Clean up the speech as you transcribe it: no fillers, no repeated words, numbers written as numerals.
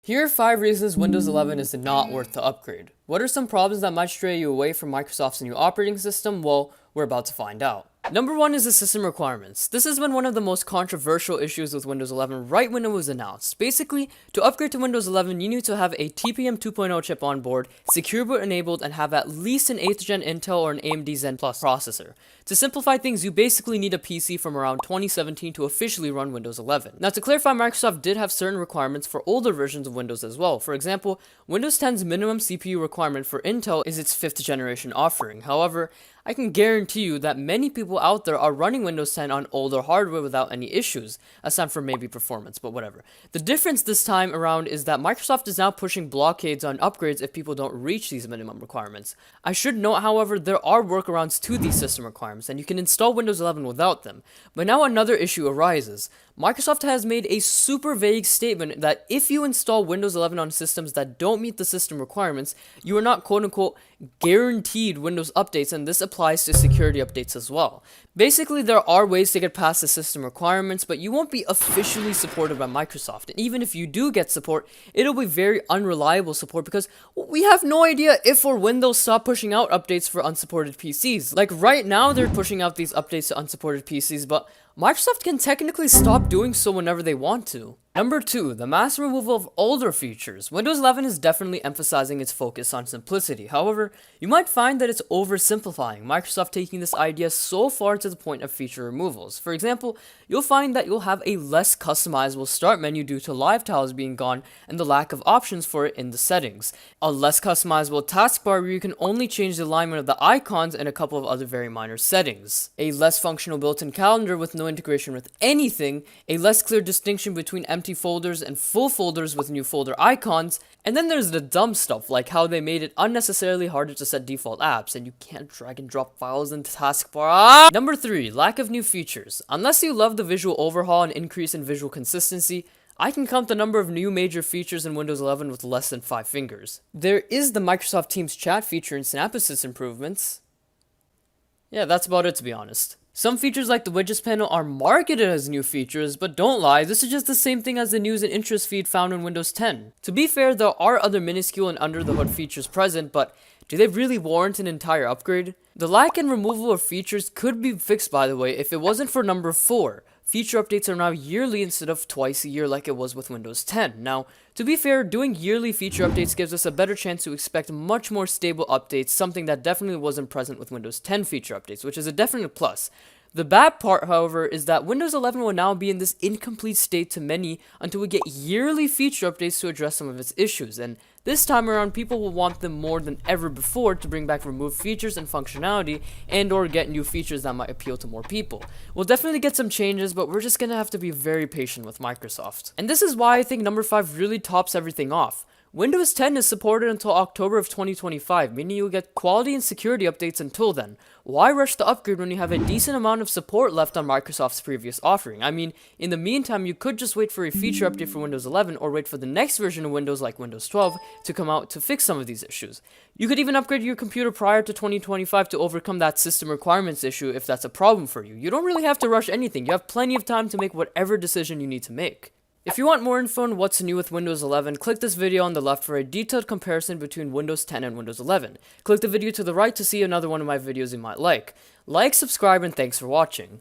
Here are 5 reasons Windows 11 is not worth the upgrade. What are some problems that might stray you away from Microsoft's new operating system? Well, we're about to find out. Number 1 is the system requirements. This has been one of the most controversial issues with Windows 11 right when it was announced. Basically, to upgrade to Windows 11, you need to have a TPM 2.0 chip on board, Secure Boot enabled, and have at least an 8th gen Intel or an AMD Zen Plus processor. To simplify things, you basically need a PC from around 2017 to officially run Windows 11. Now, to clarify, Microsoft did have certain requirements for older versions of Windows as well. For example, Windows 10's minimum CPU requirement for Intel is its 5th generation offering. However, I can guarantee you that many people out there are running Windows 10 on older hardware without any issues, aside from maybe performance, but whatever. The difference this time around is that Microsoft is now pushing blockades on upgrades if people don't reach these minimum requirements. I should note, however, there are workarounds to these system requirements, and you can install Windows 11 without them. But now another issue arises. Microsoft has made a super vague statement that if you install Windows 11 on systems that don't meet the system requirements, you are not quote-unquote guaranteed Windows updates, and this applies to security updates as well. Basically, there are ways to get past the system requirements, but you won't be officially supported by Microsoft. And even if you do get support, it'll be very unreliable support because we have no idea if or when they'll stop pushing out updates for unsupported PCs. Like right now, they're pushing out these updates to unsupported PCs, but Microsoft can technically stop doing so whenever they want to. Number 2, the mass removal of older features. Windows 11 is definitely emphasizing its focus on simplicity. However, you might find that it's oversimplifying, Microsoft taking this idea so far to the point of feature removals. For example, you'll find that you'll have a less customizable start menu due to live tiles being gone and the lack of options for it in the settings. A less customizable taskbar where you can only change the alignment of the icons and a couple of other very minor settings. A less functional built-in calendar with no integration with anything, a less clear distinction between empty folders and full folders with new folder icons, and then there's the dumb stuff like how they made it unnecessarily harder to set default apps and you can't drag and drop files into taskbar. Number 3, lack of new features. Unless you love the visual overhaul and increase in visual consistency, I can count the number of new major features in Windows 11 with less than 5 fingers. There is the Microsoft Teams chat feature and Snap Assist improvements. Yeah, that's about it, to be honest. Some features like the widgets panel are marketed as new features, but don't lie, this is just the same thing as the news and interest feed found in Windows 10. To be fair, there are other minuscule and under-the-hood features present, but do they really warrant an entire upgrade? The lack and removal of features could be fixed, by the way, if it wasn't for number 4. Feature updates are now yearly instead of twice a year like it was with Windows 10. Now, to be fair, doing yearly feature updates gives us a better chance to expect much more stable updates, something that definitely wasn't present with Windows 10 feature updates, which is a definite plus. The bad part, however, is that Windows 11 will now be in this incomplete state to many until we get yearly feature updates to address some of its issues, and this time around people will want them more than ever before to bring back removed features and functionality and or get new features that might appeal to more people. We'll definitely get some changes, but we're just gonna have to be very patient with Microsoft. And this is why I think number 5 really tops everything off. Windows 10 is supported until October of 2025, meaning you'll get quality and security updates until then. Why rush the upgrade when you have a decent amount of support left on Microsoft's previous offering? I mean, in the meantime, you could just wait for a feature update for Windows 11 or wait for the next version of Windows like Windows 12 to come out to fix some of these issues. You could even upgrade your computer prior to 2025 to overcome that system requirements issue if that's a problem for you. You don't really have to rush anything. You have plenty of time to make whatever decision you need to make. If you want more info on what's new with Windows 11, click this video on the left for a detailed comparison between Windows 10 and Windows 11. Click the video to the right to see another one of my videos you might like. Like, subscribe, and thanks for watching.